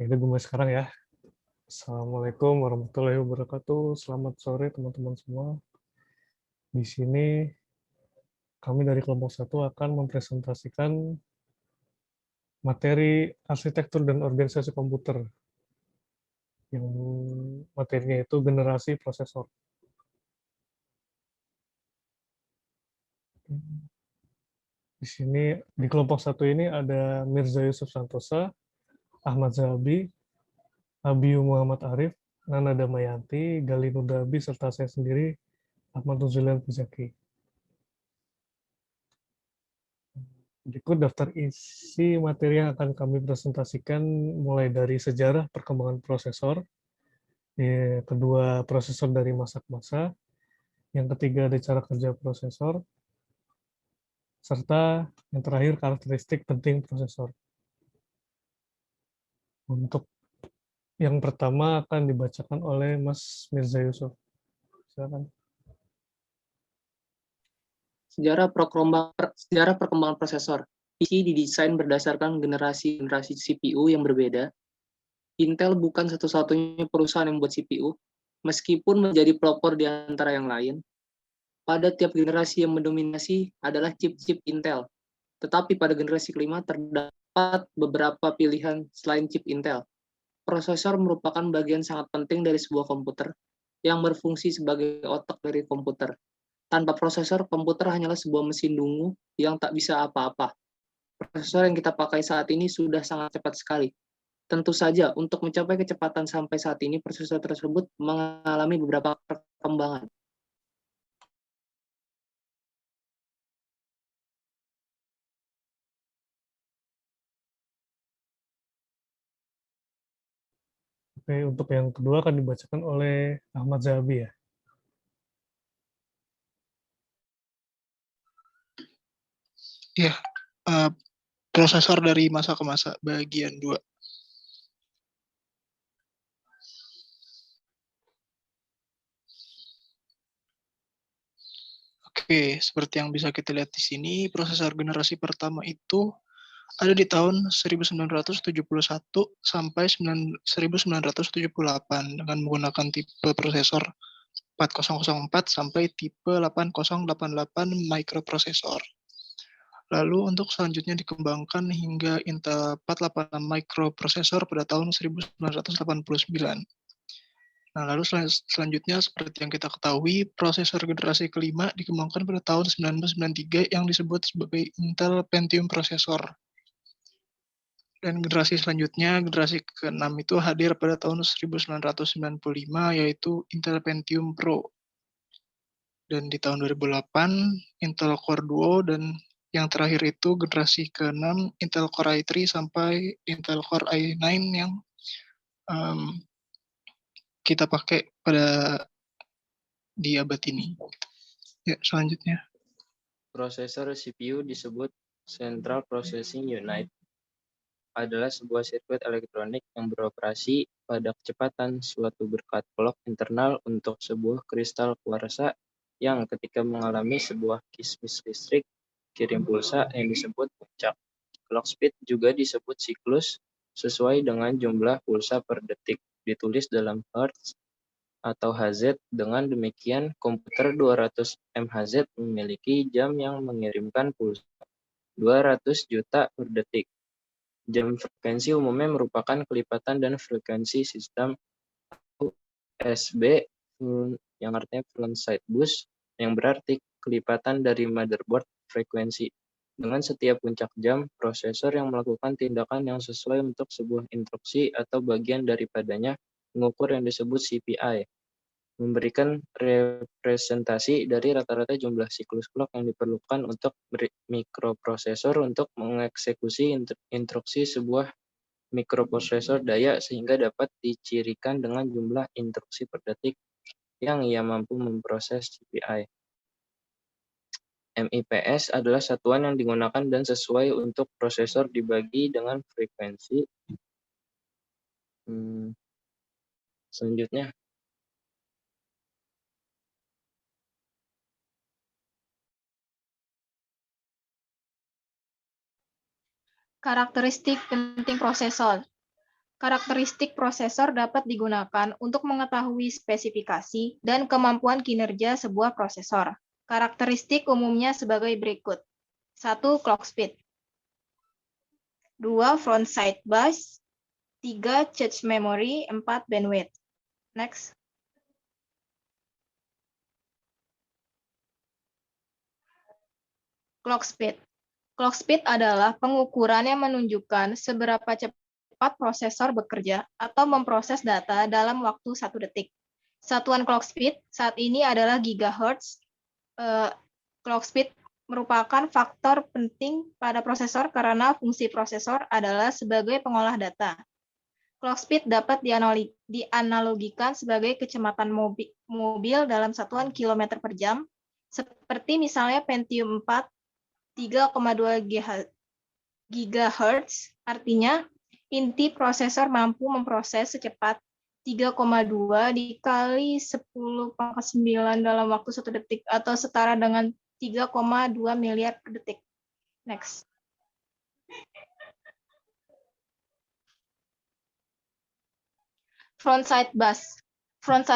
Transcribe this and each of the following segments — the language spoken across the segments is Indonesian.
Ini gue mulai sekarang ya. Assalamualaikum warahmatullahi wabarakatuh. Selamat sore teman-teman semua. Di sini kami dari kelompok 1 akan mempresentasikan materi arsitektur dan organisasi komputer. Yang materinya itu generasi prosesor. Di sini di kelompok 1 ini ada Mirza Yusuf Santosa, Ahmad Zahabi, Abiyu Muhammad Arif, Nana Damayanti, Gali Nudabi, serta saya sendiri, Ahmad Nuzulian Puzaki. Berikut daftar isi materi yang akan kami presentasikan mulai dari sejarah perkembangan prosesor, kedua prosesor dari masa ke masa, yang ketiga ada cara kerja prosesor, serta yang terakhir karakteristik penting prosesor. Untuk yang pertama akan dibacakan oleh Mas Mirza Yusuf. Silakan. Sejarah perkembangan prosesor. PC didesain berdasarkan generasi-generasi CPU yang berbeda. Intel bukan satu-satunya perusahaan yang membuat CPU, meskipun menjadi pelopor di antara yang lain. Pada tiap generasi yang mendominasi adalah chip-chip Intel. Tetapi pada generasi kelima terdapat beberapa pilihan selain chip Intel. Prosesor merupakan bagian sangat penting dari sebuah komputer yang berfungsi sebagai otak dari komputer. Tanpa prosesor, komputer hanyalah sebuah mesin dungu yang tak bisa apa-apa. Prosesor yang kita pakai saat ini sudah sangat cepat sekali. Tentu saja, untuk mencapai kecepatan sampai saat ini, prosesor tersebut mengalami beberapa perkembangan. Oke, untuk yang kedua akan dibacakan oleh Ahmad Zahabi ya. Ya, prosesor dari masa ke masa bagian 2. Oke, seperti yang bisa kita lihat di sini, prosesor generasi pertama itu ada di tahun 1971 sampai 1978 dengan menggunakan tipe prosesor 4004 sampai tipe 8088 microprocessor. Lalu untuk selanjutnya dikembangkan hingga Intel 486 microprocessor pada tahun 1989. Nah, lalu selanjutnya seperti yang kita ketahui, prosesor generasi kelima dikembangkan pada tahun 1993 yang disebut sebagai Intel Pentium Processor. Dan generasi selanjutnya, generasi ke-6 itu hadir pada tahun 1995 yaitu Intel Pentium Pro. Dan di tahun 2008 Intel Core Duo, dan yang terakhir itu generasi ke-6 Intel Core i3 sampai Intel Core i9 yang kita pakai di abad ini. Ya, selanjutnya. Prosesor CPU disebut Central Processing Unit adalah sebuah sirkuit elektronik yang beroperasi pada kecepatan suatu berkat clock internal untuk sebuah kristal kuarsa yang ketika mengalami sebuah kismis listrik kirim pulsa yang disebut puncak. Clock speed juga disebut siklus sesuai dengan jumlah pulsa per detik, ditulis dalam Hertz atau Hz. Dengan demikian, komputer 200 MHz memiliki jam yang mengirimkan pulsa 200 juta per detik. Jam frekuensi umumnya merupakan kelipatan dan frekuensi sistem USB yang artinya front side bus, yang berarti kelipatan dari motherboard frekuensi. Dengan setiap puncak jam, prosesor yang melakukan tindakan yang sesuai untuk sebuah instruksi atau bagian daripadanya mengukur yang disebut CPI, memberikan representasi dari rata-rata jumlah siklus clock yang diperlukan untuk mikroprosesor untuk mengeksekusi instruksi sebuah mikroprosesor daya sehingga dapat dicirikan dengan jumlah instruksi per detik yang ia mampu memproses CPI. MIPS adalah satuan yang digunakan dan sesuai untuk prosesor dibagi dengan frekuensi. Selanjutnya. Karakteristik penting prosesor. Karakteristik prosesor dapat digunakan untuk mengetahui spesifikasi dan kemampuan kinerja sebuah prosesor. Karakteristik umumnya sebagai berikut. 1. Clock speed. 2. Front side bus. 3. Cache memory. 4. Bandwidth. Next. Clock speed. Clock speed adalah pengukuran yang menunjukkan seberapa cepat prosesor bekerja atau memproses data dalam waktu 1 detik. Satuan clock speed saat ini adalah gigahertz. Clock speed merupakan faktor penting pada prosesor karena fungsi prosesor adalah sebagai pengolah data. Clock speed dapat dianalogikan sebagai kecepatan mobil dalam satuan kilometer per jam, seperti misalnya Pentium 4 3,2 GHz, artinya inti prosesor mampu memproses secepat 3,2 dikali 10⁹ dalam waktu 1 detik atau setara dengan 3,2 miliar per detik. Next. Front side bus. Front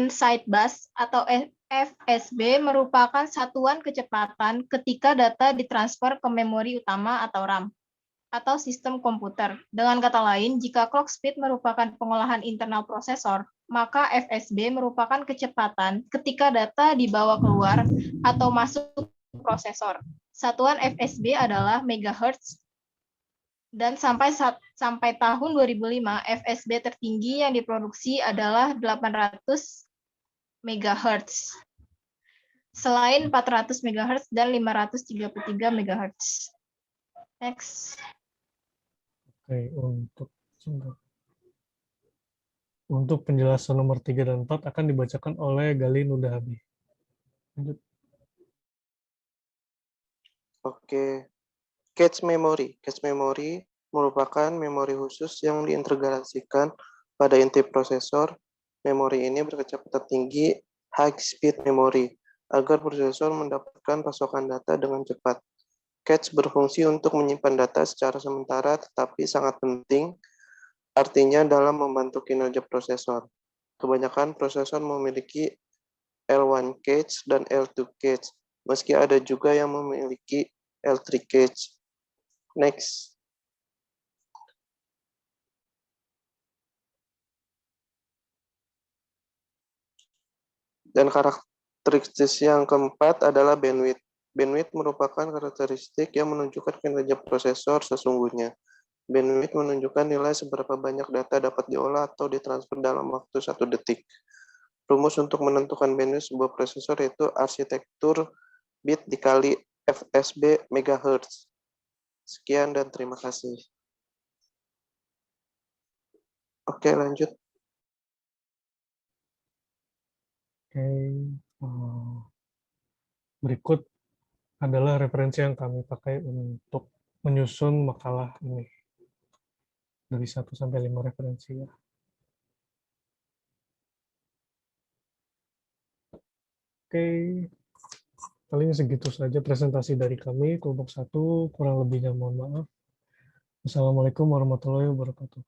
side bus atau FSB merupakan satuan kecepatan ketika data ditransfer ke memori utama atau RAM atau sistem komputer. Dengan kata lain, jika clock speed merupakan pengolahan internal prosesor, maka FSB merupakan kecepatan ketika data dibawa keluar atau masuk prosesor. Satuan FSB adalah megahertz, dan sampai tahun 2005, FSB tertinggi yang diproduksi adalah 800 MHz, selain 400 MHz dan 533 MHz. Next. Oke, untuk penjelasan nomor 3 dan 4 akan dibacakan oleh Gali Nudahabi. Lanjut. Oke. Cache memory. Cache memory merupakan memori khusus yang diintegrasikan pada inti prosesor. Memori ini berkecepatan tinggi, high speed memory, agar prosesor mendapatkan pasokan data dengan cepat. Cache berfungsi untuk menyimpan data secara sementara tetapi sangat penting, artinya dalam membantu kinerja prosesor. Kebanyakan prosesor memiliki L1 cache dan L2 cache, meski ada juga yang memiliki L3 cache. Next. Dan karakteristik yang keempat adalah bandwidth. Bandwidth merupakan karakteristik yang menunjukkan kinerja prosesor sesungguhnya. Bandwidth menunjukkan nilai seberapa banyak data dapat diolah atau ditransfer dalam waktu 1 detik. Rumus untuk menentukan bandwidth sebuah prosesor yaitu arsitektur bit dikali FSB megahertz. Sekian dan terima kasih. Oke, lanjut. Oke. Berikut adalah referensi yang kami pakai untuk menyusun makalah ini. Dari 1 sampai 5 referensi ya. Oke. Paling segitu saja presentasi dari kami, kelompok 1, kurang lebihnya mohon maaf. Wassalamualaikum warahmatullahi wabarakatuh.